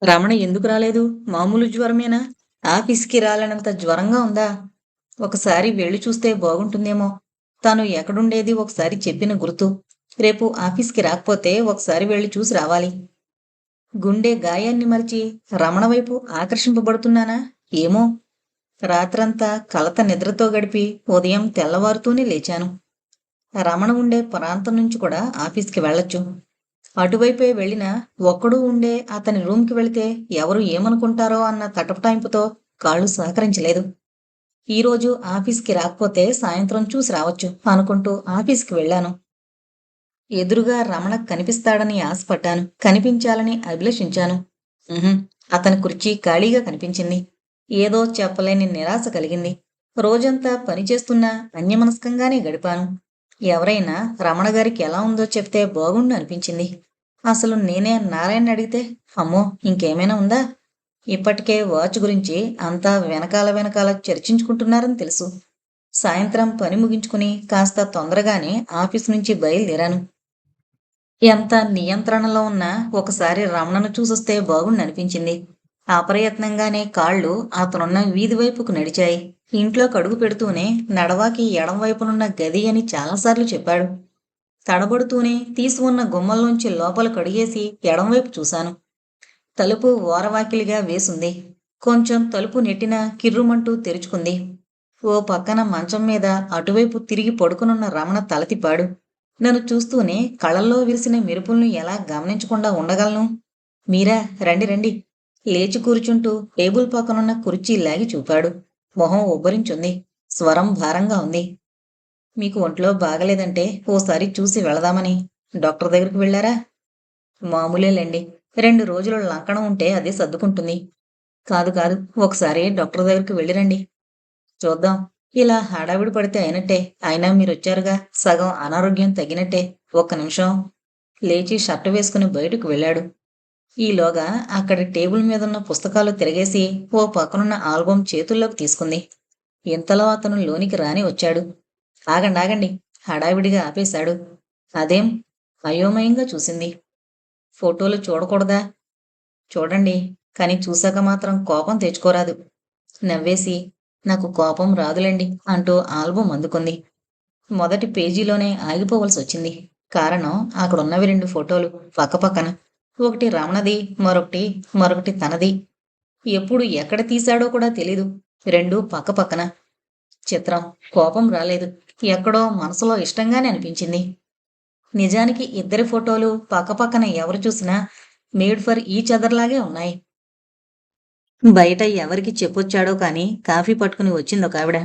రమణ ఎందుకు రాలేదు? మామూలు జ్వరమేనా? ఆఫీస్‌కి రాలేనంత జ్వరంగా ఉందా? ఒకసారి వెళ్లి చూస్తే బాగుంటుందేమో. తను ఎక్కడుండేది ఒకసారి చెప్పిన గుర్తు. రేపు ఆఫీస్‌కి రాకపోతే ఒకసారి వెళ్లి చూసి రావాలి. గుండె గాయాన్ని మరిచి రమణ వైపు ఆకర్షింపబడుతున్నానా? ఏమో! రాత్రంతా కలత నిద్రతో గడిపి ఉదయం తెల్లవారుతూనే లేచాను. రమణ ఉండే ప్రాంతం నుంచి కూడా ఆఫీస్‌కి వెళ్ళొచ్చు. అటువైపే వెళ్ళినా ఒక్కడూ ఉండే అతని రూమ్‌కి వెళితే ఎవరు ఏమనుకుంటారో అన్న తటపటాయింపుతో కాళ్ళు సహకరించలేదు. ఈరోజు ఆఫీస్‌కి రాకపోతే సాయంత్రం చూసి రావచ్చు అనుకుంటూ ఆఫీస్‌కి వెళ్ళాను. ఎదురుగా రమణ కనిపిస్తాడని ఆశపడ్డాను. కనిపించాలని అభిలషించాను. ఉహుం, అతని కుర్చీ ఖాళీగా కనిపించింది. ఏదో చెప్పలేని నిరాశ కలిగింది. రోజంతా పనిచేస్తున్నా అన్యమనస్కంగానే గడిపాను. ఎవరైనా రమణ గారికి ఎలా ఉందో చెప్తే బాగుండు అనిపించింది. అసలు నేనే నారాయణ అడిగితే అమ్మో ఇంకేమైనా ఉందా? ఇప్పటికే వాచ్ గురించి అంతా వెనకాల వెనకాల చర్చించుకుంటున్నారని తెలుసు. సాయంత్రం పని ముగించుకుని కాస్త తొందరగానే ఆఫీస్ నుంచి బయలుదేరాను. ఎంత నియంత్రణలో ఉన్నా ఒకసారి రమణను చూసొస్తే బాగుండనిపించింది. అప్రయత్నంగానే కాళ్ళు అతనున్న వీధి వైపుకు నడిచాయి. ఇంట్లోకి అడుగు పెడుతూనే నడవాకి ఎడం వైపునున్న గది అని చాలాసార్లు చెప్పాడు. తడబడుతూనే తీసి ఉన్న గుమ్మంలోంచి లోపలికి అడుగేసి ఎడంవైపు చూశాను. తలుపు ఓరవాకిలిగా వేసుంది. కొంచెం తలుపు నెట్టినా కిర్రుమంటూ తెరుచుకుంది. ఓ పక్కన మంచం మీద అటువైపు తిరిగి పడుకునున్న రమణ తల తిప్పాడు. నన్ను చూస్తూనే కళ్ళల్లో విరిసిన మెరుపుల్ని ఎలా గమనించకుండా ఉండగలను? మీరా, రండి రండి. లేచి కూర్చుంటూ టేబుల్ పక్కనున్న కుర్చీ లాగి చూపాడు. మొహం ఉబ్బరించుంది. స్వరం భారంగా ఉంది. మీకు ఒంట్లో బాగలేదంటే ఓసారి చూసి వెళదామని. డాక్టర్ దగ్గరికి వెళ్ళారా? మామూలేలేండి. 2 రోజులు లంకణం ఉంటే అదే సర్దుకుంటుంది. కాదు కాదు. ఒకసారి డాక్టర్ దగ్గరికి వెళ్ళిరండి. చూద్దాం. ఇలా హడావిడి పడితే అయినట్టే. అయినా మీరొచ్చారుగా. సగం అనారోగ్యం తగ్గినట్టే. ఒక్క నిమిషం. లేచి షర్టు వేసుకుని బయటకు వెళ్ళాడు. ఈలోగా అక్కడి టేబుల్ మీదున్న పుస్తకాలు తిరగేసి ఓ పక్కనున్న ఆల్బం చేతుల్లోకి తీసుకుంది. ఇంతలో అతను లోనికి రాని వచ్చాడు. ఆగండి ఆగండి. హడావిడిగా ఆపేశాడు. అదేం? అయోమయంగా చూసింది. ఫోటోలు చూడకూడదా? చూడండి. కాని చూశాక మాత్రం కోపం తెచ్చుకోరాదు. నవ్వేసి నాకు కోపం రాదులెండి అంటూ ఆల్బం అందుకుంది. మొదటి పేజీలోనే ఆగిపోవలసొచ్చింది. కారణం అక్కడున్నవి 2 ఫోటోలు పక్కపక్కన. ఒకటి రమణది, మరొకటి తనది. ఎప్పుడు ఎక్కడ తీశాడో కూడా తెలీదు. 2 పక్కపక్కన. చిత్రం. కోపం రాలేదు. ఎక్కడో మనసులో ఇష్టంగానే అనిపించింది. నిజానికి ఇద్దరి ఫోటోలు పక్కపక్కన ఎవరు చూసినా మేడ్ ఫర్ ఈచ్ అదర్ లాగే ఉన్నాయి. బయట ఎవరికి చెప్పొచ్చాడో కాని కాఫీ పట్టుకుని వచ్చిందొకావిడ.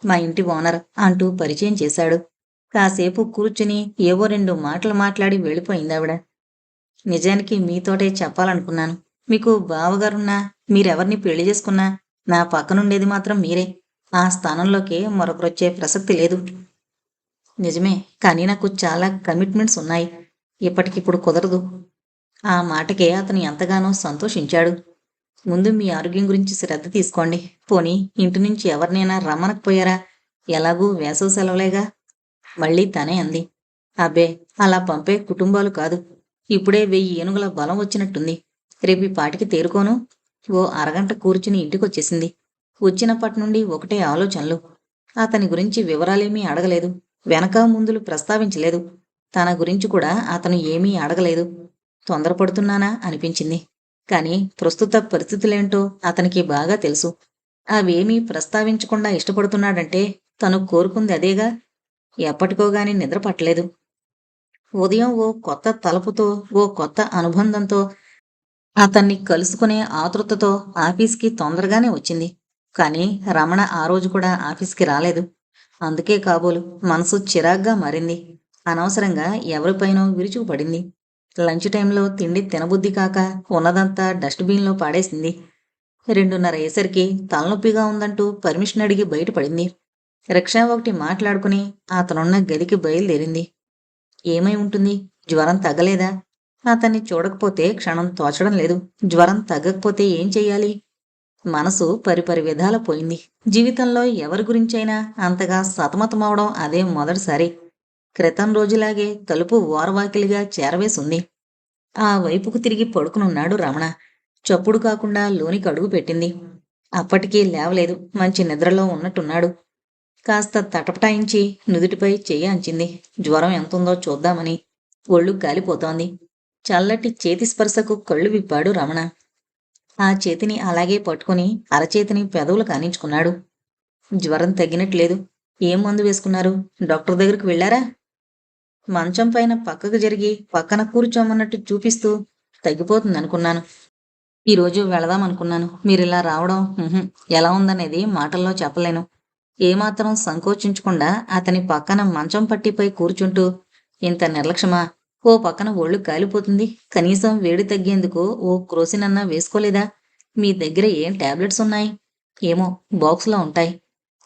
మా ఇంటి ఓనర్ అంటూ పరిచయం చేశాడు. కాసేపు కూర్చుని ఏవో 2 మాటలు మాట్లాడి వెళ్ళిపోయిందావిడ. నిజానికి మీతోటే చెప్పాలనుకున్నాను. మీకు బావగారున్నా, మీరెవర్ని పెళ్లి చేసుకున్నా నా పక్కనుండేది మాత్రం మీరే. ఆ స్థానంలోకి మరొకరొచ్చే ప్రసక్తి లేదు. నిజమే. కానీ నాకు చాలా కమిట్మెంట్స్ ఉన్నాయి. ఇప్పటికిప్పుడు కుదరదు. ఆ మాటకే అతను ఎంతగానో సంతోషించాడు. ముందు మీ ఆరోగ్యం గురించి శ్రద్ధ తీసుకోండి. పోనీ ఇంటి నుంచి ఎవరినైనా రమ్మనకపోయారా? ఎలాగూ వేసవి సెలవులేగా. మళ్ళీ తనే అంది. అబ్బే, అలా పంపే కుటుంబాలు కాదు. ఇప్పుడే 1000 ఏనుగుల బలం వచ్చినట్టుంది. రేపు ఈ పాటికి తేరుకోను. ఓ అరగంట కూర్చుని ఇంటికొచ్చేసింది. వచ్చినప్పటినుండి ఒకటే ఆలోచనలు. అతని గురించి వివరాలేమీ అడగలేదు. వెనక ముందులు ప్రస్తావించలేదు. తన గురించి కూడా అతను ఏమీ అడగలేదు. తొందరపడుతున్నానా అనిపించింది. కాని ప్రస్తుత పరిస్థితులేంటో అతనికి బాగా తెలుసు. అవేమీ ప్రస్తావించకుండా ఇష్టపడుతున్నాడంటే తను కోరుకుంది అదేగా. ఎప్పటికోగాని నిద్ర పట్టలేదు. ఉదయం ఓ కొత్త తలపుతో, ఓ కొత్త అనుబంధంతో అతన్ని కలుసుకునే ఆతృతతో ఆఫీస్‌కి తొందరగానే వచ్చింది. కానీ రమణ ఆ రోజు కూడా ఆఫీస్‌కి రాలేదు. అందుకే కాబోలు మనసు చిరాగ్గా మారింది. అనవసరంగా ఎవరిపైనో విరుచుకుపడింది. లంచ్ టైంలో తిండి తినబుద్ధి కాక ఉన్నదంతా డస్ట్‌బిన్‌లో పాడేసింది. 2:30 అయ్యేసరికి తలనొప్పిగా ఉందంటూ పర్మిషన్ అడిగి బయటపడింది. రిక్షా ఒకటి మాట్లాడుకుని అతనున్న గదికి బయలుదేరింది. ఏమై ఉంటుంది? జ్వరం తగ్గలేదా? అతన్ని చూడకపోతే క్షణం తోచడం లేదు. జ్వరం తగ్గకపోతే ఏం చెయ్యాలి? మనసు పరిపరి విధాల పోయింది. జీవితంలో ఎవరి గురించైనా అంతగా సతమతమవడం అదే మొదటిసారి. క్రితం రోజులాగే తలుపు ఓరవాకిలిగా చేరవేసుంది. ఆ వైపుకు తిరిగి పడుకునున్నాడు రమణ. చప్పుడు కాకుండా లోనికి అడుగు పెట్టింది. అప్పటికీ లేవలేదు. మంచి నిద్రలో ఉన్నట్టున్నాడు. కాస్త తటపటాయించి నుదుటిపై చెయ్యి అంచింది. జ్వరం ఎంతుందో చూద్దామని. ఒళ్ళు కాలిపోతోంది. చల్లటి చేతి స్పర్శకు కళ్ళు విప్పాడు రమణ. ఆ చేతిని అలాగే పట్టుకుని అరచేతిని పెదవులు కానించుకున్నాడు. జ్వరం తగ్గినట్లేదు. ఏం మందు వేసుకున్నారు? డాక్టర్ దగ్గరికి వెళ్ళారా? మంచం పైన పక్కకు జరిగి పక్కన కూర్చోమన్నట్టు చూపిస్తూ తగ్గిపోతుందనుకున్నాను. ఈరోజు వెళదామనుకున్నాను. మీరిలా రావడం ఎలా ఉందనేది మాటల్లో చెప్పలేను. ఏమాత్రం సంకోచించకుండా అతని పక్కన మంచం పట్టిపై కూర్చుంటూ, ఇంత నిర్లక్ష్యమా? ఓ పక్కన ఒళ్ళు కాలిపోతుంది. కనీసం వేడి తగ్గేందుకు ఓ క్రోసినన్నా వేసుకోలేదా? మీ దగ్గర ఏం టాబ్లెట్స్ ఉన్నాయి? ఏమో, బాక్సులో ఉంటాయి.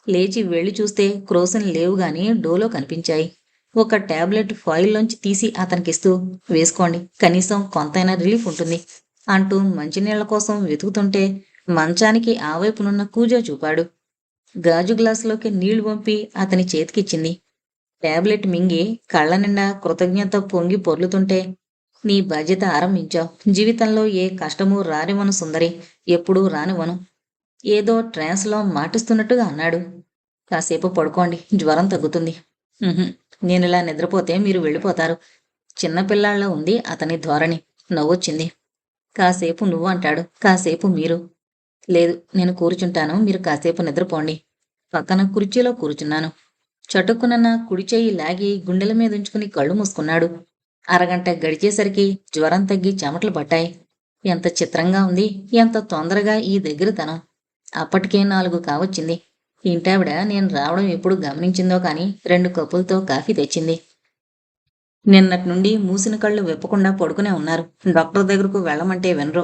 లేచి వెళ్ళి చూస్తే క్రోసిన్ లేవు గాని డోలో కనిపించాయి. ఒక టాబ్లెట్ ఫాయిల్లోంచి తీసి అతనికిస్తూ, వేసుకోండి, కనీసం కొంతైనా రిలీఫ్ ఉంటుంది అంటూ మంచినీళ్ల కోసం వెతుకుతుంటే మంచానికి ఆ వైపునున్న కూజా చూపాడు. గాజు గ్లాసులోకి నీళ్లు పంపి అతని చేతికిచ్చింది. టాబ్లెట్ మింగి కళ్ళ నిండా కృతజ్ఞత పొంగి పొర్లుతుంటే, నీ బాధ్యత ఆరంభించావు. జీవితంలో ఏ కష్టమూ రానివను సుందరి, ఎప్పుడూ రానివను. ఏదో ట్రాన్స్లో మాటిస్తున్నట్టుగా అన్నాడు. కాసేపు పడుకోండి, జ్వరం తగ్గుతుంది. నేనిలా నిద్రపోతే మీరు వెళ్ళిపోతారు. చిన్నపిల్లాళ్ళ ఉంది అతని ధోరణి. నవ్వొచ్చింది. కాసేపు నువ్వు అంటాడు, కాసేపు మీరు. లేదు, నేను కూర్చుంటాను, మీరు కాసేపు నిద్రపోండి. పక్కన కుర్చీలో కూర్చున్నాను. చటుక్కునన్న కుడి చెయ్యి లాగి గుండెల మీదుంచుకుని కళ్ళు మూసుకున్నాడు. అరగంట గడిచేసరికి జ్వరం తగ్గి చెమటలు పట్టాయి. ఎంత చిత్రంగా ఉంది, ఎంత తొందరగా ఈ దగ్గరతనం. అప్పటికే 4 కావచ్చింది. ఇంటావిడ నేను రావడం ఎప్పుడు గమనించిందో కాని 2 కప్పులతో కాఫీ తెచ్చింది. నిన్నటి నుండి మూసిన కళ్ళు విప్పకుండా పడుకునే ఉన్నారు. డాక్టర్ దగ్గరకు వెళ్ళమంటే వినరు.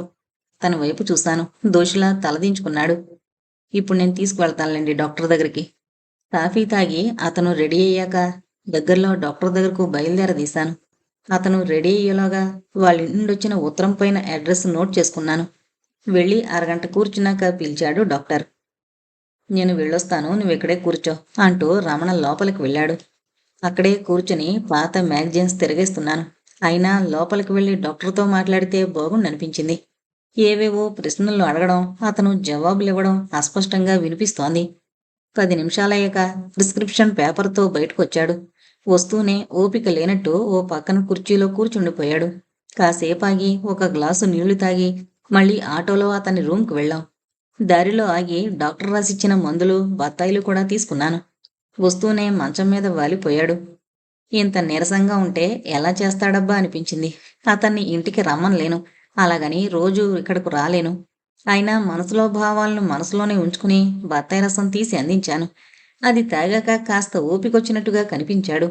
తన వైపు చూశాను. దోషిలా తలదించుకున్నాడు. ఇప్పుడు నేను తీసుకువెళ్తానులేండి డాక్టర్ దగ్గరికి. కాఫీ తాగి అతను రెడీ అయ్యాక దగ్గరలో డాక్టర్ దగ్గరకు బయలుదేరదీశాను. అతను రెడీ అయ్యేలోగా వాళ్ళ ఇంటిండొచ్చిన ఉత్తరం పైన అడ్రస్ నోట్ చేసుకున్నాను. వెళ్ళి అరగంట కూర్చున్నాక పిలిచాడు డాక్టర్. నేను వెళ్ళొస్తాను, నువ్విక్కడే కూర్చో అంటూ రమణ లోపలికి వెళ్ళాడు. అక్కడే కూర్చుని పాత మ్యాగజైన్స్ తిరగేస్తున్నాను. అయినా లోపలికి వెళ్ళి డాక్టర్తో మాట్లాడితే బాగుండనిపించింది. ఏవేవో ప్రశ్నలు అడగడం, అతను జవాబులివ్వడం అస్పష్టంగా వినిపిస్తోంది. 10 నిమిషాలయ్యాక ప్రిస్క్రిప్షన్ పేపర్తో బయటకొచ్చాడు. వస్తూనే ఓపిక లేనట్టు ఓ పక్కన కుర్చీలో కూర్చుండిపోయాడు. కాసేపాగి ఒక గ్లాసు నీళ్లు తాగి మళ్ళీ ఆటోలో అతని రూంకు వెళ్ళాం. దారిలో ఆగి డాక్టర్ రాసిచ్చిన మందులు, బత్తాయిలు కూడా తీసుకున్నాను. వస్తూనే మంచం మీద వాలిపోయాడు. ఇంత నీరసంగా ఉంటే ఎలా చేస్తాడబ్బా అనిపించింది. అతన్ని ఇంటికి రమ్మనలేను, అలాగని రోజూ ఇక్కడకు రాలేను. అయినా మనసులో భావాలను మనసులోనే ఉంచుకుని బత్తాయి రసం తీసి అందించాను. అది తాగాక కాస్త ఓపికొచ్చినట్టుగా కనిపించాడు.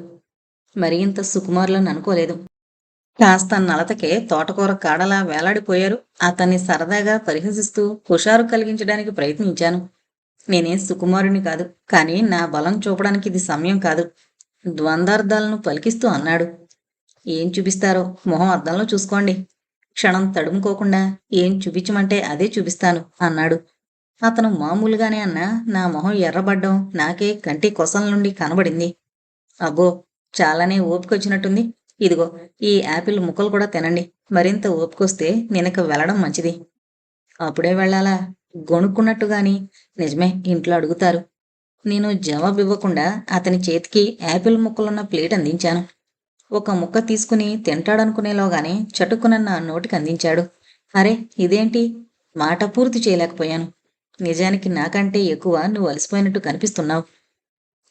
మరి ఇంత సుకుమారులను అనుకోలేదు. కాస్త నలతకే తోటకూర కాడలా వేలాడిపోయారు. అతన్ని సరదాగా పరిహసిస్తూ హుషారు కలిగించడానికి ప్రయత్నించాను. నేనేం సుకుమారుని కాదు, కానీ నా బలం చూపడానికి ఇది సమయం కాదు. ద్వంద్వార్థాలను పలికిస్తూ అన్నాడు. ఏం చూపిస్తారో మొహం అద్దంలో చూసుకోండి. క్షణం తడుముకోకుండా ఏం చూపించమంటే అదే చూపిస్తాను అన్నాడు. అతను మామూలుగానే అన్నా నా మొహం ఎర్రబడ్డం నాకే కంటి కొసల నుండి కనబడింది. అబ్బో, చాలానే ఓపికొచ్చినట్టుంది. ఇదిగో, ఈ యాపిల్ ముక్కలు కూడా తినండి. మరింత ఓపికొస్తే నేనిక వెళ్ళడం మంచిది. అప్పుడే వెళ్ళాలా? గొణుక్కున్నట్టుగాని, నిజమే, ఇంట్లో అడుగుతారు. నేను జవాబివ్వకుండా అతని చేతికి యాపిల్ ముక్కలున్న ప్లేట్ అందించాను. ఒక ముక్క తీసుకుని తింటాడనుకునేలోగానే చటుక్కున నా నోటికి అందించాడు. అరే, ఇదేంటి? మాట పూర్తి చేయలేకపోయాను. నిజానికి నాకంటే ఎక్కువ నువ్వు అలసిపోయినట్టు కనిపిస్తున్నావు.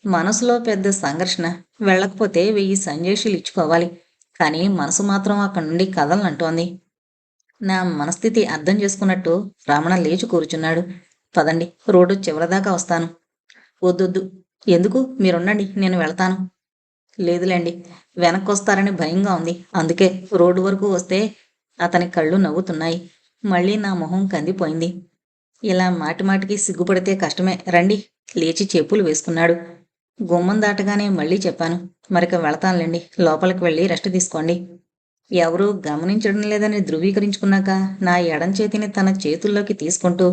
మనసులో పెద్ద సంఘర్షణ. వెళ్ళకపోతే 1000 సంజేషులు ఇచ్చుకోవాలి. కానీ మనసు మాత్రం అక్కడి నుండి కదలనంటోంది. నా మనస్థితి అర్థం చేసుకున్నట్టు రమణ లేచి కూర్చున్నాడు. పదండి, రోడ్డు చివరిదాకా వస్తాను. వద్దొద్దు. ఎందుకు? మీరుండండి, నేను వెళతాను. లేదులేండి, వెనక్కొస్తారని భయంగా ఉంది. అందుకే రోడ్డు వరకు వస్తే. అతని కళ్ళు నవ్వుతున్నాయి. మళ్ళీ నా మొహం కందిపోయింది. ఇలా మాటిమాటికి సిగ్గుపడితే కష్టమే. రండి. లేచి చెప్పులు వేసుకున్నాడు. గుమ్మం దాటగానే మళ్ళీ చెప్పాను. మరిక వెళతానులేండి, లోపలికి వెళ్ళి రెస్ట్ తీసుకోండి. ఎవరూ గమనించడం లేదని ధృవీకరించుకున్నాక నా ఎడం చేతిని తన చేతుల్లోకి తీసుకుంటూ,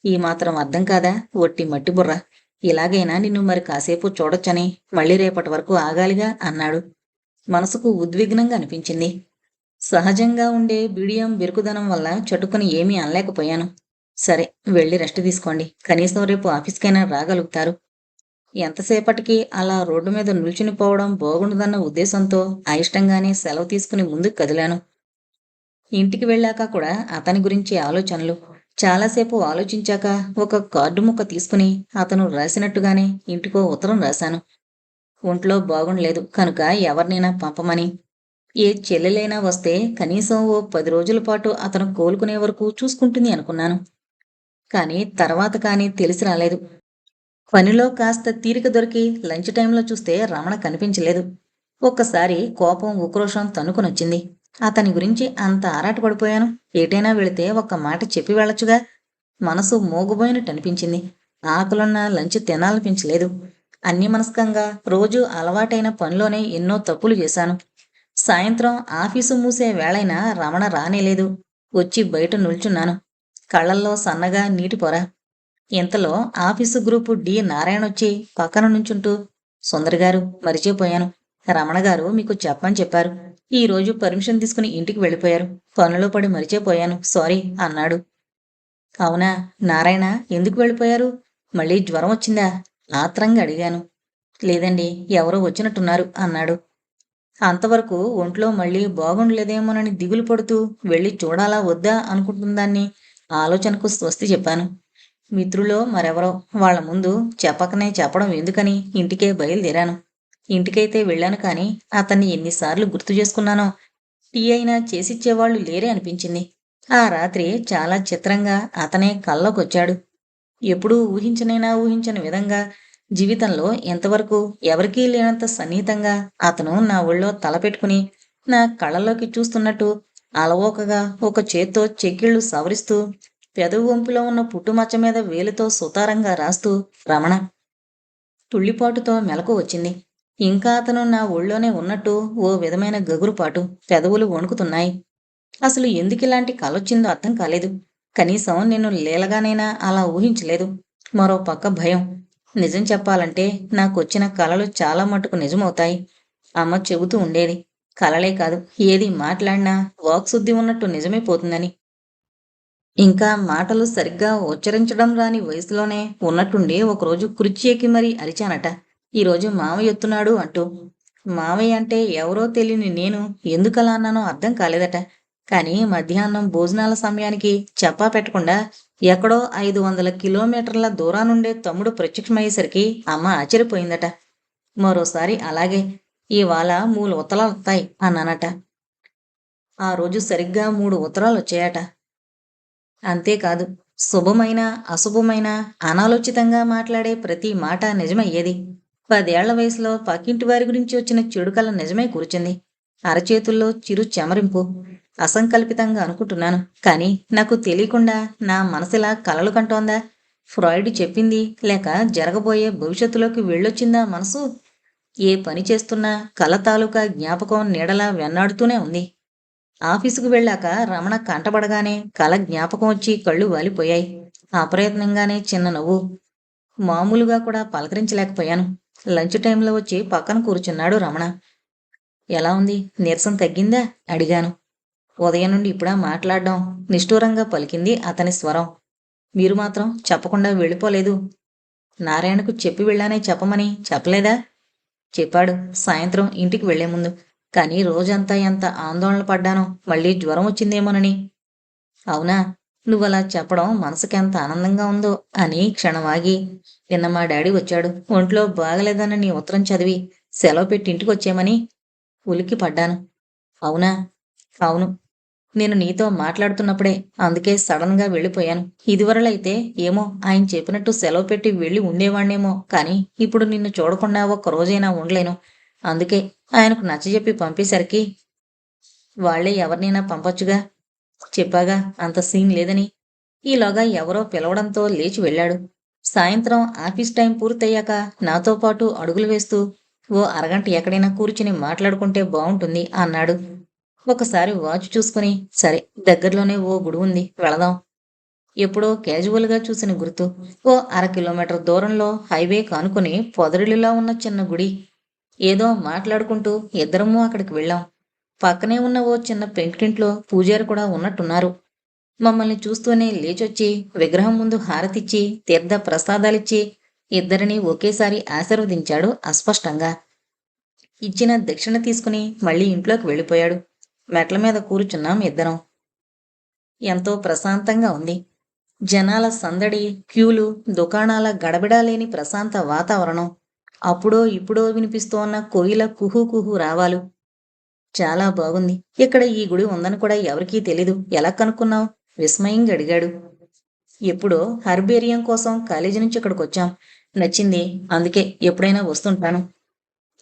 ఈ మాత్రం అర్థం కాదా? ఒట్టి మట్టి బుర్ర. ఇలాగైనా నిన్ను మరి కాసేపు చూడొచ్చని మళ్ళీ రేపటి వరకు ఆగాలిగా అన్నాడు. మనసుకు ఉద్విగ్నంగా అనిపించింది. సహజంగా ఉండే బిడియం బిరుకుదనం వల్ల చటుకుని ఏమీ అనలేకపోయాను. సరే, వెళ్ళి రెస్ట్ తీసుకోండి. కనీసం రేపు ఆఫీస్కైనా రాగలుగుతారు. ఎంతసేపటికి అలా రోడ్డు మీద నిల్చుని పోవడం బాగుండదన్న ఉద్దేశంతో అయిష్టంగానే సెలవు తీసుకుని ముందుకు కదిలాను. ఇంటికి వెళ్ళాక కూడా అతని గురించి ఆలోచనలు. చాలాసేపు ఆలోచించాక ఒక కార్డు ముక్క తీసుకుని అతను రాసినట్టుగానే ఇంటికో ఉత్తరం రాశాను. ఒంట్లో బాగుండలేదు కనుక ఎవరినైనా పంపమని. ఏ చెల్లెలైనా వస్తే కనీసం ఓ 10 రోజుల పాటు అతను కోలుకునే వరకు చూసుకుంటుంది అనుకున్నాను. కానీ తర్వాత కానీ తెలిసి రాలేదు. పనిలో కాస్త తీరిక దొరికి లంచ్ టైంలో చూస్తే రమణ కనిపించలేదు. ఒక్కసారి కోపం ఉక్రోషం తన్నుకునొచ్చింది. అతని గురించి అంత ఆరాటపడిపోయాను. ఏటైనా వెళితే ఒక్క మాట చెప్పి వెళ్ళొచ్చుగా. మనసు మోగుబోయినట్టనిపించింది. ఆకలున్న లంచ్ తినాలనిపించలేదు. అన్యమనస్కంగా రోజూ అలవాటైన పనిలోనే ఎన్నో తప్పులు చేశాను. సాయంత్రం ఆఫీసు మూసే వేళైనా రమణ రానేలేదు. వచ్చి బయట నిల్చున్నాను. కళ్ళల్లో సన్నగా నీటి పొర. ఇంతలో ఆఫీసు గ్రూపు డి నారాయణొచ్చి పక్కన నుంచుంటూ, సుందరిగారు, మరిచిపోయాను. రమణగారు మీకు చెప్పని చెప్పారు. ఈ రోజు పర్మిషన్ తీసుకుని ఇంటికి వెళ్ళిపోయారు. పనులో పడి మరిచిపోయాను, సారీ అన్నాడు. అవునా? నారాయణ ఎందుకు వెళ్ళిపోయారు? మళ్ళీ జ్వరం వచ్చిందా? ఆత్రంగా అడిగాను. లేదండి, ఎవరో వచ్చినట్టున్నారు అన్నాడు. అంతవరకు ఒంట్లో మళ్ళీ బాగుండలేదేమోనని దిగులు పడుతూ వెళ్ళి చూడాలా వద్దా అనుకుంటుందాన్ని ఆలోచనకు స్వస్తి చెప్పాను. మిత్రులో మరెవరో, వాళ్ళ ముందు చెప్పకనే చెప్పడం ఎందుకని ఇంటికే బయలుదేరాను. ఇంటికైతే వెళ్ళాను కానీ అతన్ని ఎన్నిసార్లు గుర్తు చేసుకున్నానో. టీ అయినా చేసిచ్చేవాళ్లు లేరే అనిపించింది. ఆ రాత్రి చాలా చిత్రంగా అతనే కల్లోకొచ్చాడు. ఎప్పుడూ ఊహించని విధంగా జీవితంలో ఎంతవరకు ఎవరికీ లేనంత సన్నిహితంగా అతను నా ఒళ్ళో తలపెట్టుకుని నా కళ్ళలోకి చూస్తున్నట్టు అలవోకగా ఒక చేత్తో చెక్కిళ్ళు సవరిస్తూ పెదవి వంపులో ఉన్న పుట్టుమచ్చ మీద వేలితో సుతారంగా రాస్తూ రమణ. తుళ్ళిపాటుతో మెలకు వచ్చింది. ఇంకా అతను నా ఒళ్ళోనే ఉన్నట్టు ఓ విధమైన గగురుపాటు. పెదవులు వణుకుతున్నాయి. అసలు ఎందుకిలాంటి కలొచ్చిందో అర్థం కాలేదు. కనీసం నేను లీలగానైనా అలా ఊహించలేదు. మరో పక్క భయం. నిజం చెప్పాలంటే నాకొచ్చిన కలలు చాలా మటుకు నిజమవుతాయి. అమ్మ చెబుతూ ఉండేది. కలలే కాదు, ఏది మాట్లాడినా వాక్శుద్ధి ఉన్నట్టు నిజమైపోతుందని. ఇంకా మాటలు సరిగ్గా ఉచ్చరించడం రాని వయసులోనే ఉన్నట్టుండి ఒకరోజు కుర్చీ ఎక్కి మరీ అరిచానట. ఈరోజు మావయ్య ఎత్తున్నాడు అంటూ. మావయ్య అంటే ఎవరో తెలియని నేను ఎందుకలా అన్నానో అర్థం కాలేదట. కానీ మధ్యాహ్నం భోజనాల సమయానికి చెప్పా పెట్టకుండా ఎక్కడో 500 కిలోమీటర్ల దూరానుండే తమ్ముడు ప్రత్యక్షమయ్యేసరికి అమ్మ ఆశ్చర్యపోయిందట. మరోసారి అలాగే ఇవాళ 3 ఉత్తరాలొత్తాయి అన్నానట. ఆ రోజు సరిగ్గా 3 ఉత్తరాలొచ్చాయట. అంతేకాదు, శుభమైన అశుభమైన అనాలోచితంగా మాట్లాడే ప్రతి మాట నిజమయ్యేది. 10 ఏళ్ల వయసులో పక్కింటి వారి గురించి వచ్చిన చెడు కల నిజమై కూర్చుంది. అరచేతుల్లో చిరు చెమరింపు. అసంకల్పితంగా అనుకుంటున్నాను. కానీ నాకు తెలియకుండా నా మనసులా కలలు కంటోందా? ఫ్రాయిడ్ చెప్పింది లేక జరగబోయే భవిష్యత్తులోకి వెళ్ళొచ్చిందా మనసు? ఏ పని చేస్తున్నా కల తాలూకా జ్ఞాపకం నీడలా వెన్నాడుతూనే ఉంది. ఆఫీసుకు వెళ్ళాక రమణ కంటపడగానే కల జ్ఞాపకం వచ్చి కళ్ళు వాలిపోయాయి. అప్రయత్నంగానే చిన్న నవ్వు. మామూలుగా కూడా పలకరించలేకపోయాను. లంచ్ టైంలో వచ్చి పక్కన కూర్చున్నాడు రమణ. ఎలా ఉంది? నీరసం తగ్గిందా? అడిగాను. ఉదయం నుండి ఇప్పుడా మాట్లాడడం? నిష్ఠూరంగా పలికింది అతని స్వరం. మీరు మాత్రం చెప్పకుండా వెళ్ళిపోలేదు. నారాయణకు చెప్పి వెళ్ళానే చెప్పమని చెప్పలేదా? చెప్పాడు సాయంత్రం ఇంటికి వెళ్లే ముందు. కానీ రోజంతా ఎంత ఆందోళన పడ్డానో మళ్ళీ జ్వరం వచ్చిందేమోనని. అవునా? నువ్వలా చెప్పడం మనసుకెంత ఆనందంగా ఉందో అని క్షణమాగి, నిన్న మా డాడీ వచ్చాడు. ఒంట్లో బాగలేదన్న నీ ఉత్తరం చదివి సెలవు పెట్టి ఇంటికొచ్చేమని. ఉలిక్కి పడ్డాను. అవునా? అవును. నేను నీతో మాట్లాడుతున్నప్పుడే. అందుకే సడన్ గా వెళ్ళిపోయాను. ఇదివరలైతే ఏమో ఆయన చెప్పినట్టు సెలవు పెట్టి వెళ్ళి ఉండేవాణ్ణేమో. కానీ ఇప్పుడు నిన్ను చూడకుండా ఒక్క రోజైనా ఉండలేను. అందుకే ఆయనకు నచ్చజెప్పి పంపేసరికి వాళ్లే ఎవరినైనా పంపొచ్చుగా. చెప్పాగా అంత సీన్ లేదని. ఈలోగా ఎవరో పిలవడంతో లేచి వెళ్ళాడు. సాయంత్రం ఆఫీస్ టైం పూర్తయ్యాక నాతో పాటు అడుగులు వేస్తూ ఓ అరగంట ఎక్కడైనా కూర్చుని మాట్లాడుకుంటే బావుంటుంది అన్నాడు. ఒకసారి వాచ్ చూసుకుని, సరే దగ్గరలోనే ఓ గుడి ఉంది, వెళదాం. ఎప్పుడో క్యాజువల్గా చూసిన గుర్తు. ఓ 1/2 కిలోమీటర్ దూరంలో హైవే కానుకుని పొదరిల్లులా ఉన్న చిన్న గుడి. ఏదో మాట్లాడుకుంటూ ఇద్దరమూ అక్కడికి వెళ్ళాం. పక్కనే ఉన్న ఓ చిన్న పెంకుటింట్లో పూజారి కూడా ఉన్నట్టున్నారు. మమ్మల్ని చూస్తూనే లేచొచ్చి విగ్రహం ముందు హారతిచ్చి తీర్థ ప్రసాదాలిచ్చి ఇద్దరినీ ఒకేసారి ఆశీర్వదించాడు అస్పష్టంగా. ఇచ్చిన దక్షిణ తీసుకుని మళ్ళీ ఇంట్లోకి వెళ్ళిపోయాడు. మెట్ల మీద కూర్చున్నాం ఇద్దరం. ఎంతో ప్రశాంతంగా ఉంది. జనాల సందడి, క్యూలు, దుకాణాల గడబిడా లేని ప్రశాంత వాతావరణం. అప్పుడో ఇప్పుడో వినిపిస్తోన్న కోయిల కుహూ కుహూ రావాలు. చాలా బాగుంది. ఇక్కడ ఈ గుడి ఉందని కూడా ఎవరికీ తెలీదు. ఎలా కనుక్కున్నావు? విస్మయంగా అడిగాడు. ఎప్పుడో హర్బేరియం కోసం కాలేజీ నుంచి ఇక్కడికొచ్చాం. నచ్చింది. అందుకే ఎప్పుడైనా వస్తుంటాను.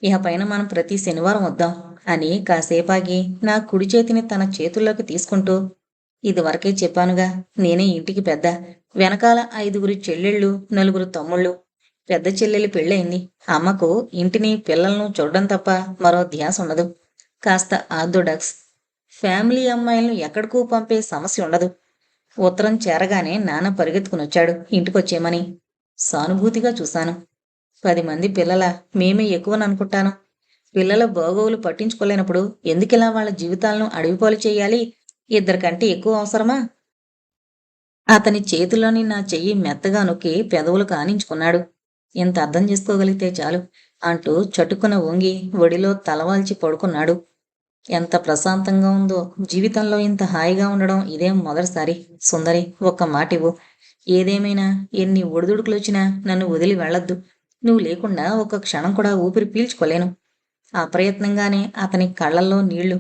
ఇహ పైన మనం ప్రతి శనివారం వద్దాం అని కాసేపాగి నా కుడి చేతిని తన చేతుల్లోకి తీసుకుంటూ, ఇదివరకే చెప్పానుగా, నేనే ఇంటికి పెద్ద. వెనకాల 5 చెల్లెళ్ళు, 4 తమ్ముళ్ళు. పెద్ద చెల్లెలి పెళ్ళయింది. అమ్మకు ఇంటిని పిల్లలను చూడడం తప్ప మరో ధ్యాస ఉండదు. కాస్త ఆర్థోడాక్స్ ఫ్యామిలీ. అమ్మాయిలను ఎక్కడికూ పంపే సమస్య ఉండదు. ఉత్తరం చేరగానే నాన్న పరిగెత్తుకునొచ్చాడు ఇంటికొచ్చేమని. సానుభూతిగా చూశాను. 10 మంది పిల్లల మేమే ఎక్కువననుకుంటాను. పిల్లల బాగోగులు పట్టించుకోలేనప్పుడు ఎందుకిలా వాళ్ళ జీవితాలను అడవిపాలు చేయాలి? 2 కంటే ఎక్కువ అవసరమా? అతని చేతిలోని నా చెయ్యి మెత్తగా నొక్కి పెదవులు కానించుకున్నాడు. ఇంత అర్థం చేసుకోగలిగితే చాలు అంటూ చటుక్కున వంగి ఒడిలో తలవాల్చి పడుకున్నాడు. ఎంత ప్రశాంతంగా ఉందో. జీవితంలో ఇంత హాయిగా ఉండడం ఇదేం మొదటిసారి. సుందరి, ఒక్క మాటివ్వు. ఏదేమైనా ఎన్ని ఒడిదుడుకులొచ్చినా నన్ను వదిలి వెళ్ళొద్దు. నువ్వు లేకుండా ఒక్క క్షణం కూడా ఊపిరి పీల్చుకోలేను. అప్రయత్నంగానే అతని కళ్ళల్లో నీళ్లు.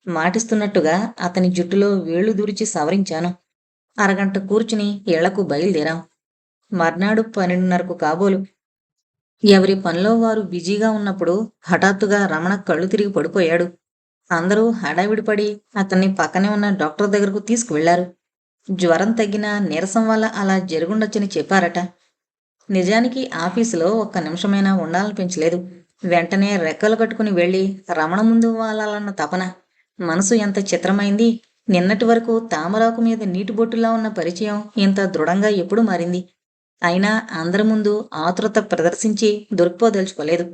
మాటిస్తున్నట్టుగా అతని జుట్టులో వేళ్లు దూర్చి సవరించాను. అరగంట కూర్చుని ఇళ్లకు బయలుదేరాం. మర్నాడు 12:30కు కాబోలు. ఎవరి పనిలో వారు బిజీగా ఉన్నప్పుడు హఠాత్తుగా రమణ కళ్ళు తిరిగి పడిపోయాడు. అందరూ హడావిడిపడి అతన్ని పక్కనే ఉన్న డాక్టర్ దగ్గరకు తీసుకువెళ్లారు. జ్వరం తగ్గినా నీరసం వల్ల అలా జరుగుండొచ్చని చెప్పారట. నిజానికి ఆఫీసులో ఒక్క నిమిషమైనా ఉండాలనిపించలేదు. వెంటనే రెక్కలు కట్టుకుని వెళ్ళి రమణ ముందు వాలాలన్న తపన. మనసు ఎంత చిత్రమైంది. నిన్నటి వరకు తామరాకు మీద నీటి బొట్టులా ఉన్న పరిచయం ఇంత దృఢంగా ఎప్పుడు మారింది. అయినా అందరి ముందు ఆతృత ప్రదర్శించి దొరికిపోదలుచుకోలేదు.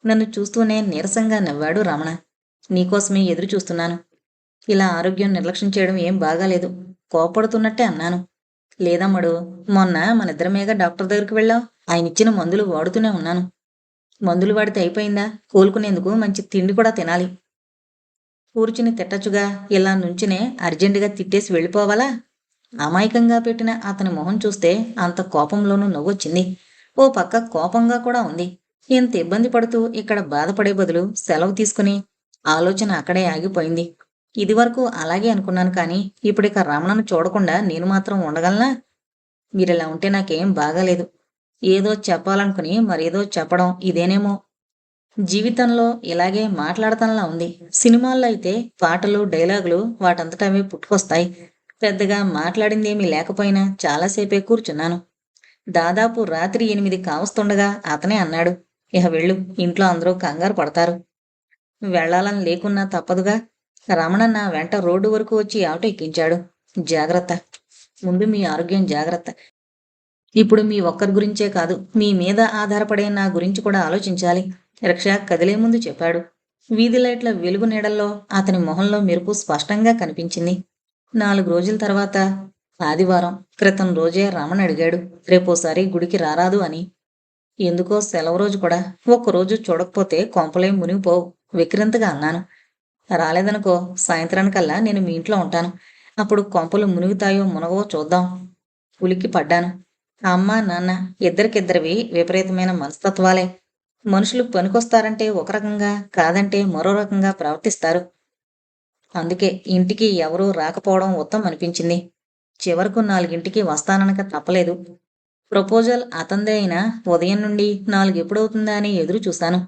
నన్ను చూస్తూనే నీరసంగా నవ్వాడు రమణ. నీకోసమే ఎదురు చూస్తున్నాను. ఇలా ఆరోగ్యం నిర్లక్ష్యం చేయడం ఏం బాగాలేదు. కోపడుతున్నట్టే అన్నాను. లేదమ్మడు, మొన్న మనిద్దరమేగా డాక్టర్ దగ్గరికి వెళ్ళాం. ఆయనిచ్చిన మందులు వాడుతూనే ఉన్నాను. మందులు వాడితే అయిపోయిందా? కోలుకునేందుకు మంచి తిండి కూడా తినాలి. కూర్చుని తిట్టచ్చుగా, ఇలా నుంచునే అర్జెంటుగా తిట్టేసి వెళ్ళిపోవాలా? అమాయకంగా పెట్టిన అతని మొహం చూస్తే అంత కోపంలోనూ నవ్వొచ్చింది. ఓ పక్క కోపంగా కూడా ఉంది. ఇంత ఇబ్బంది పడుతూ ఇక్కడ బాధపడే బదులు సెలవు తీసుకుని ఆలోచన అక్కడే ఆగిపోయింది. ఇదివరకు అలాగే అనుకున్నాను, కానీ ఇప్పుడిక రమణను చూడకుండా నేను మాత్రం ఉండగలనా? మీరిలా ఉంటే నాకేం బాగాలేదు. ఏదో చెప్పాలనుకుని మరేదో చెప్పడం ఇదేనేమో. జీవితంలో ఇలాగే మాట్లాడతంలా ఉంది. సినిమాల్లో అయితే పాటలు, డైలాగులు వాటంతటవే పుట్టుకొస్తాయి. పెద్దగా మాట్లాడిందేమీ లేకపోయినా చాలాసేపే కూర్చున్నాను. దాదాపు రాత్రి 8 కావస్తుండగా అతనే అన్నాడు, ఇహ వెళ్ళు, ఇంట్లో అందరూ కంగారు పడతారు. వెళ్లాలని లేకున్నా తప్పదుగా. రమణ నా వెంట రోడ్డు వరకు వచ్చి ఆటో ఎక్కించాడు. జాగ్రత్త. ముందు మీ ఆరోగ్యం జాగ్రత్త. ఇప్పుడు మీ ఒక్కరి గురించే కాదు, మీ మీద ఆధారపడే నా గురించి కూడా ఆలోచించాలి. రిక్షా కదిలే ముందు చెప్పాడు. వీధి లైట్ల వెలుగు నీడల్లో అతని మొహంలో మెరుపు స్పష్టంగా కనిపించింది. 4 రోజుల తర్వాత ఆదివారం క్రితం రోజే రమణ అడిగాడు, రేపోసారి గుడికి రారాదు అని. ఎందుకో సెలవు రోజు కూడా. ఒక్కరోజు చూడకపోతే కొంపలే మునిగిపోవు విక్రింతగా అన్నాను. రాలేదనుకో, సాయంత్రానికల్లా నేను మీ ఇంట్లో ఉంటాను. అప్పుడు కొంపలు మునుగుతాయో మునగవో చూద్దాం. ఉలిక్కి పడ్డాను. అమ్మ నాన్న ఇద్దరికిద్దరివి విపరీతమైన మనస్తత్వాలే. మనుషులు పనికొస్తారంటే ఒక రకంగా, కాదంటే మరో రకంగా ప్రవర్తిస్తారు. అందుకే ఇంటికి ఎవరూ రాకపోవడం ఉత్తమం అనిపించింది. చివరకు 4ంటికి వస్తాననక తప్పలేదు. ప్రపోజల్ అతందే అయినా ఉదయం నుండి 4 ఎప్పుడవుతుందా అని ఎదురు చూశాను.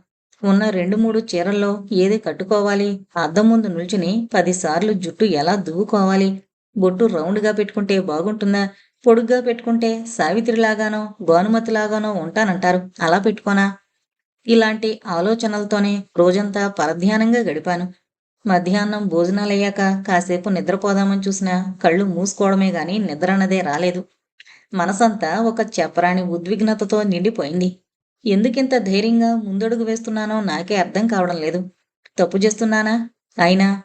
ఉన్న 2-3 చీరల్లో ఏది కట్టుకోవాలి? అద్దం ముందు నిల్చుని 10 సార్లు జుట్టు ఎలా దువ్వుకోవాలి? బొట్టు రౌండ్గా పెట్టుకుంటే బాగుంటుందా, పొడుగ్గా పెట్టుకుంటే సావిత్రిలాగానో భానుమతిలాగానో ఉంటానంటారు, అలా పెట్టుకోనా? ఇలాంటి ఆలోచనలతోనే రోజంతా పరధ్యానంగా గడిపాను. మధ్యాహ్నం భోజనాలయ్యాక కాసేపు నిద్రపోదామని చూసినా కళ్ళు మూసుకోవడమే గాని నిద్ర అన్నదే రాలేదు. మనసంతా ఒక చెప్పరాని ఉద్విగ్నతతో నిండిపోయింది. ఎందుకింత ధైర్యంగా ముందడుగు వేస్తున్నానో నాకే అర్థం కావడం లేదు. తప్పు చేస్తున్నానా? అయినా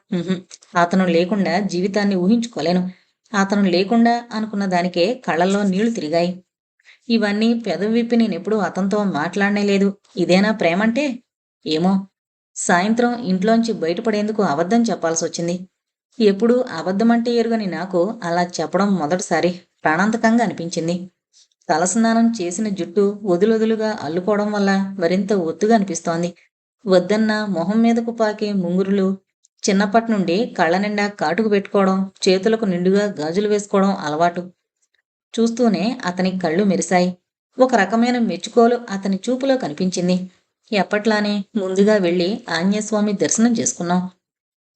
అతను లేకుండా జీవితాన్ని ఊహించుకోలేను. అతను లేకుండా అనుకున్న దానికే కళ్ళల్లో నీళ్లు తిరిగాయి. ఇవన్నీ పెదవి విప్పి నేనెప్పుడూ అతనితో మాట్లాడనే లేదు. ఇదేనా ప్రేమంటే? ఏమో. సాయంత్రం ఇంట్లోంచి బయటపడేందుకు అబద్ధం చెప్పాల్సొచ్చింది. ఎప్పుడూ అబద్ధమంటే ఎరుగని నాకు అలా చెప్పడం మొదటిసారి ప్రాణాంతకంగా అనిపించింది. తలస్నానం చేసిన జుట్టు వదులొదులుగా అల్లుకోవడం వల్ల మరింత ఒత్తుగా అనిపిస్తోంది. వద్దన్నా మొహం మీదకు పాకే ముంగురులు, చిన్నప్పట్నుండి కళ్ళ నిండా కాటుకు పెట్టుకోవడం, చేతులకు నిండుగా గాజులు వేసుకోవడం అలవాటు. చూస్తూనే అతని కళ్ళు మెరిశాయి. ఒక రకమైన మెచ్చుకోలు అతని చూపులో కనిపించింది. ఎప్పట్లానే ముందుగా వెళ్ళి ఆంజనేయస్వామి దర్శనం చేసుకున్నాం.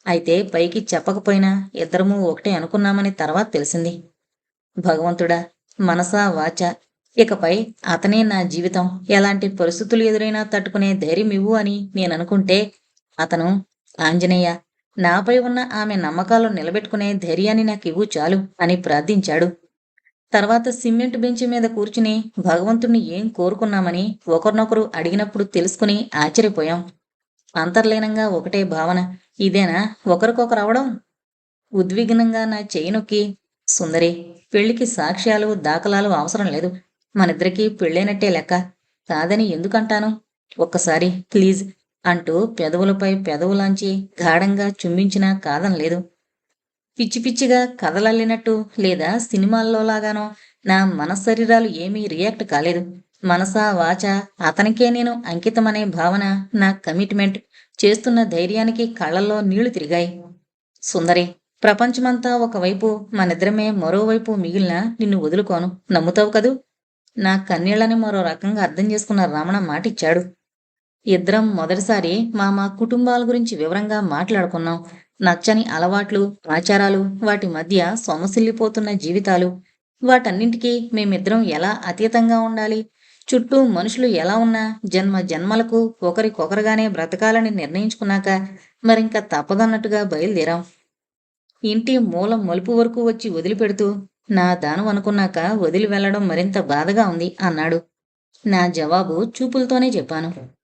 అయితే పైకి చెప్పకపోయినా ఇద్దరమూ ఒకటే అనుకున్నామని తర్వాత తెలిసింది. భగవంతుడా, మనసా వాచా ఇకపై అతనే నా జీవితం, ఎలాంటి పరిస్థితులు ఎదురైనా తట్టుకునే ధైర్యం ఇవ్వు అని నేననుకుంటే అతను, ఆంజనేయ, నాపై ఉన్న ఆమె నమ్మకాలు నిలబెట్టుకునే ధైర్యాన్ని నాకివ్వు చాలు అని ప్రార్థించాడు. తర్వాత సిమెంట్ బెంచి మీద కూర్చుని భగవంతుణ్ణి ఏం కోరుకున్నామని ఒకరినొకరు అడిగినప్పుడు తెలుసుకుని ఆశ్చర్యపోయాం. అంతర్లీనంగా ఒకటే భావన. ఇదేనా ఒకరికొకరు అవడం? ఉద్విగ్నంగా నా చెయ్యి నొక్కి, సుందరి, పెళ్లికి సాక్ష్యాలు దాఖలాలు అవసరం లేదు. మనిద్దరికీ పెళ్ళైనట్టే లెక్క. కాదని ఎందుకంటాను? ఒక్కసారి ప్లీజ్ అంటూ పెదవులపై పెదవులాంచి గాఢంగా చుంబించినా కాదనలేదు. పిచ్చి పిచ్చిగా కథలల్లినట్టు లేదా సినిమాల్లోలాగానో నా మనశ్శరీరాలు ఏమీ రియాక్ట్ కాలేదు. మనసా వాచా అతనికే నేను అంకితమనే భావన, నా కమిట్మెంట్, చేస్తున్న ధైర్యానికి కళ్ళల్లో నీళ్లు తిరిగాయి. సుందరి, ప్రపంచమంతా ఒకవైపు, మనిద్దరమే మరోవైపు మిగిలిన నిన్ను వదులుకోను. నమ్ముతావు కదూ? నా కన్నీళ్లని మరో రకంగా అర్థం చేసుకున్న రమణ మాటిచ్చాడు. ఇద్దరం మొదటిసారి మా కుటుంబాల గురించి వివరంగా మాట్లాడుకున్నాం. నచ్చని అలవాట్లు, ఆచారాలు, వాటి మధ్య సొమసిల్లిపోతున్న జీవితాలు, వాటన్నింటికీ మేమిద్దరం ఎలా అతీతంగా ఉండాలి, చుట్టూ మనుషులు ఎలా ఉన్నా జన్మ జన్మలకు ఒకరికొకరుగానే బ్రతకాలని నిర్ణయించుకున్నాక మరింక తప్పదన్నట్టుగా బయలుదేరాం. ఇంటి మూలం మలుపు వరకు వచ్చి వదిలిపెడుతూ, నా దానం అనుకున్నాక వదిలి వెళ్లడం మరింత బాధగా ఉంది అన్నాడు. నా జవాబు చూపులతోనే చెప్పాను.